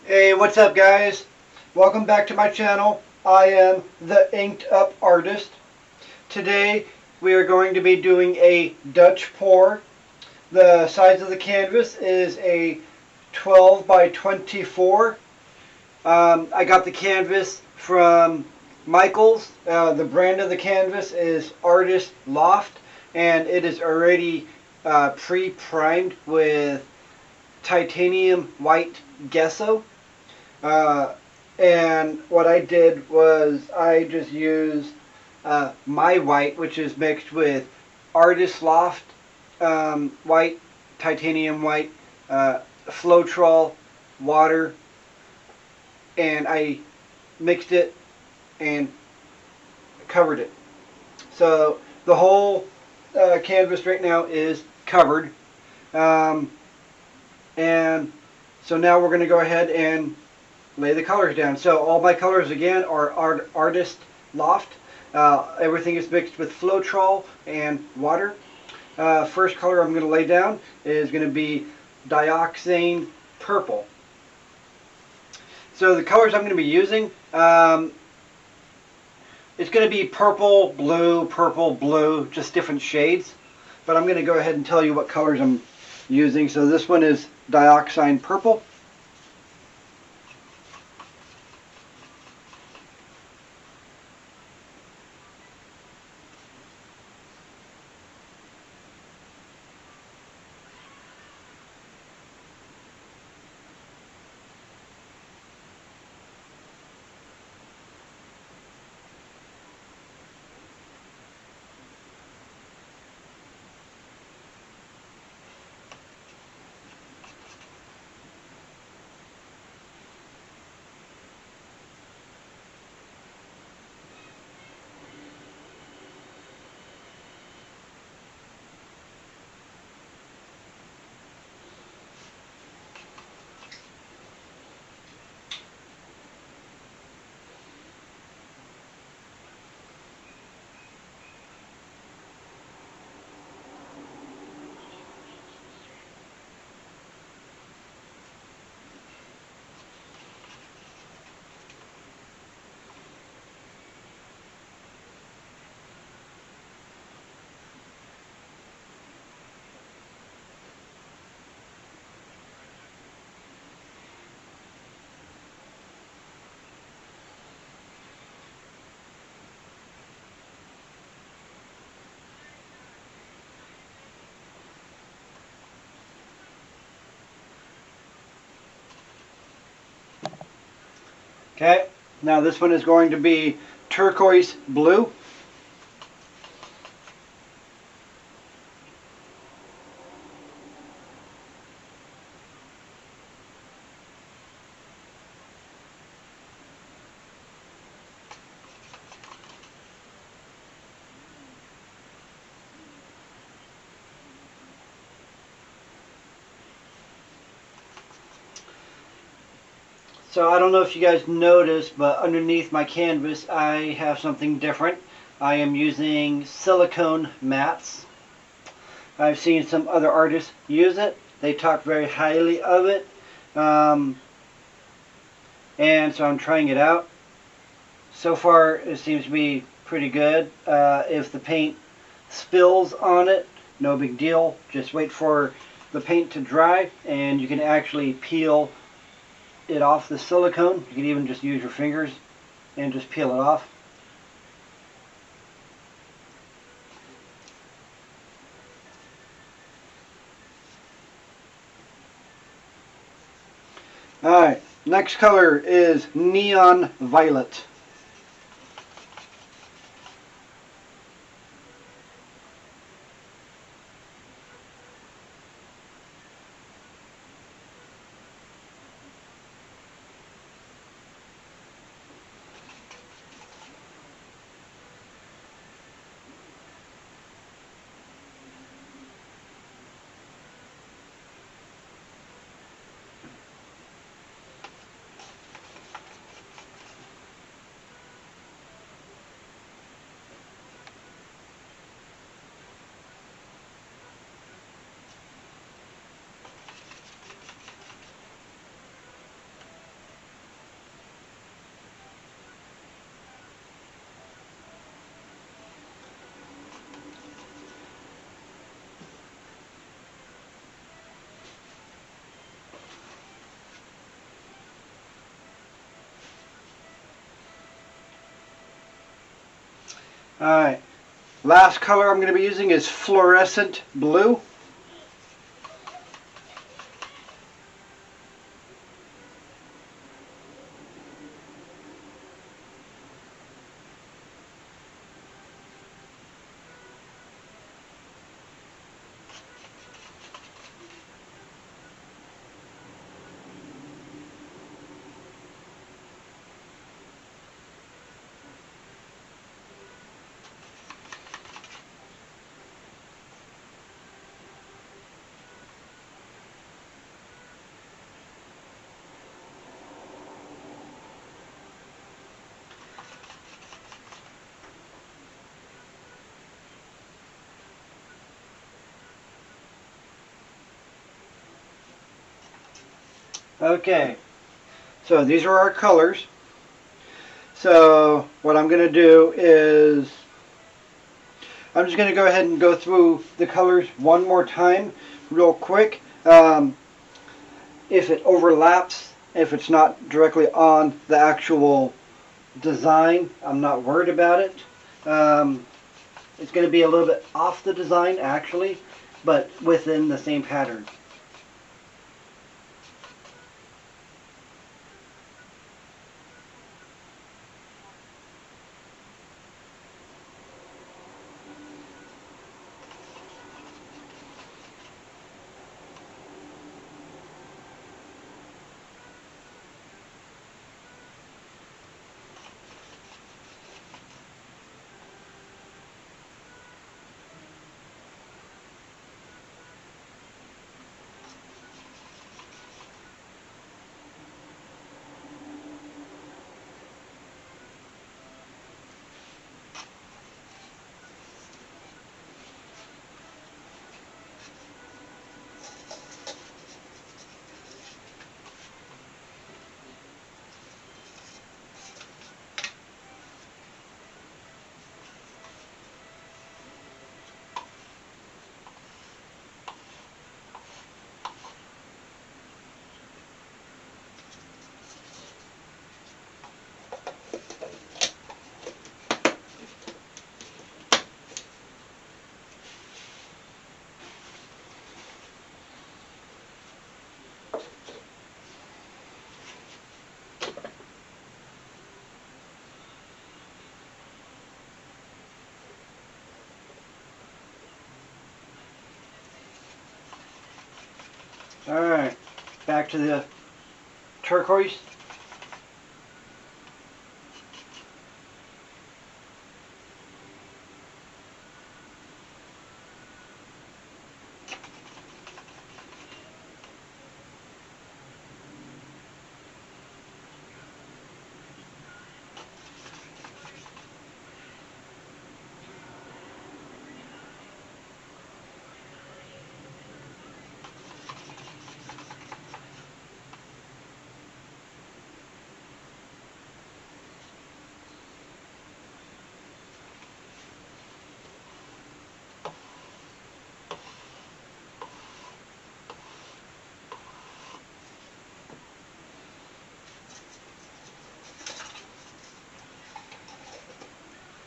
Hey, what's up guys? Welcome back to my channel. I am the Inked Up Artist. Today we are going to be doing a Dutch pour. The size of the canvas is a 12 by 24. I got the canvas from Michael's. The brand of the canvas is Artist Loft, and it is already pre-primed with titanium white gesso. Uh, and what I did was I just used my white, which is mixed with Artist Loft white, titanium white, Floetrol, water, and I mixed it and covered it. So the whole canvas right now is covered. Um, and so now we're going to go ahead and lay the colors down. So all my colors again are Artist Loft. Everything is mixed with Floetrol and water. First color I'm going to lay down is going to be Dioxane Purple. So the colors I'm going to be using, it's going to be purple, blue, just different shades. But I'm going to go ahead and tell you what colors I'm using. So this one is Dioxane Purple. Okay, now this one is going to be Turquoise Blue. So I don't know if you guys noticed, but underneath my canvas I have something different. I am using silicone mats. I've seen some other artists use it. They talk very highly of it. Um, and so I'm trying it out. So far it seems to be pretty good. If the paint spills on it, no big deal. Just wait for the paint to dry and you can actually peel it off the silicone. You can even just use your fingers and just peel it off. Alright, next color is Neon Violet. Alright, last color I'm going to be using is fluorescent blue. Okay, so these are our colors. So what I'm going to do is I'm just going to go ahead and go through the colors one more time real quick. If it overlaps, if it's not directly on the actual design, I'm not worried about it. It's going to be a little bit off the design actually, but within the same pattern. Alright, back to the turquoise.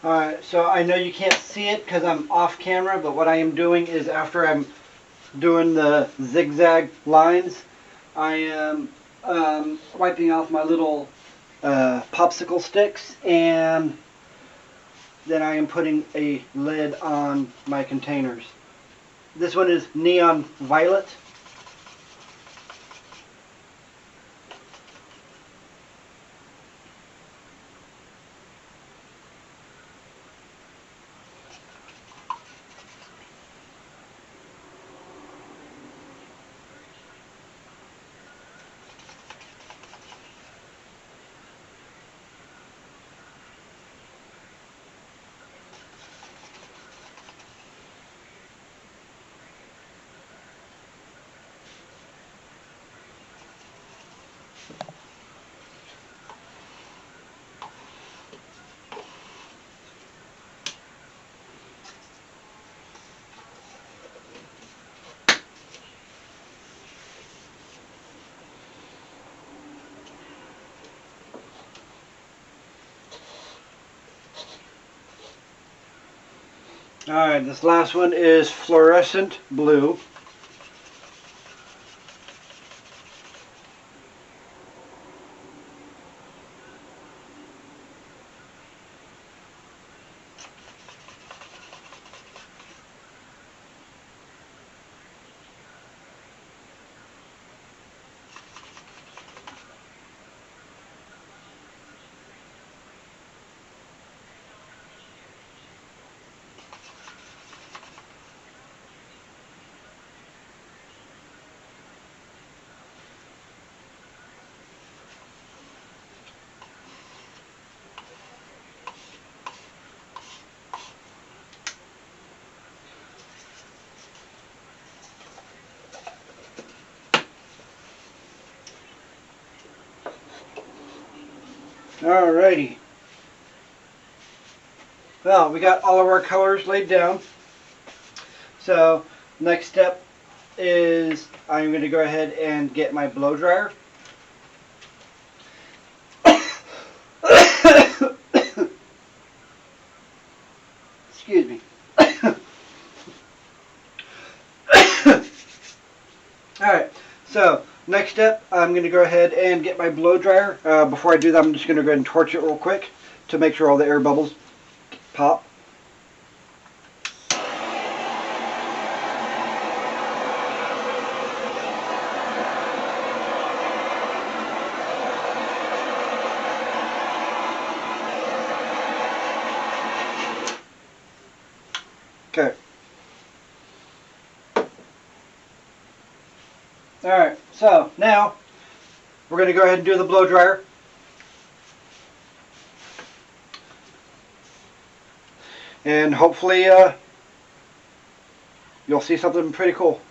Alright, so I know you can't see it because I'm off camera, but what I am doing is after I'm doing the zigzag lines, I am wiping off my little popsicle sticks, and then I am putting a lid on my containers. This one is neon violet. Alright, this last one is fluorescent blue. Alrighty. Well, we got all of our colors laid down. So, next step is I'm going to go ahead and get my blow dryer. Excuse me. Alright, so next step, I'm going to go ahead and get my blow dryer. Before I do that, I'm just going to go ahead and torch it real quick to make sure all the air bubbles pop. Okay. Alright, so now we're going to go ahead and do the blow dryer. And hopefully you'll see something pretty cool.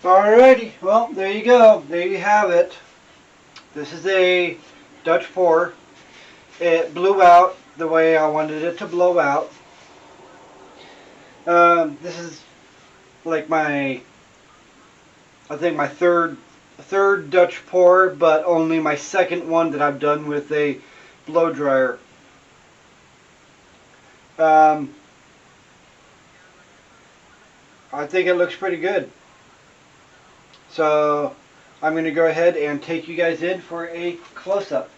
Alrighty, well, there you go. There you have it. This is a Dutch pour. It blew out the way I wanted it to blow out. This is like I think my third Dutch pour, but only my second one that I've done with a blow dryer. I think it looks pretty good. So I'm going to go ahead and take you guys in for a close-up.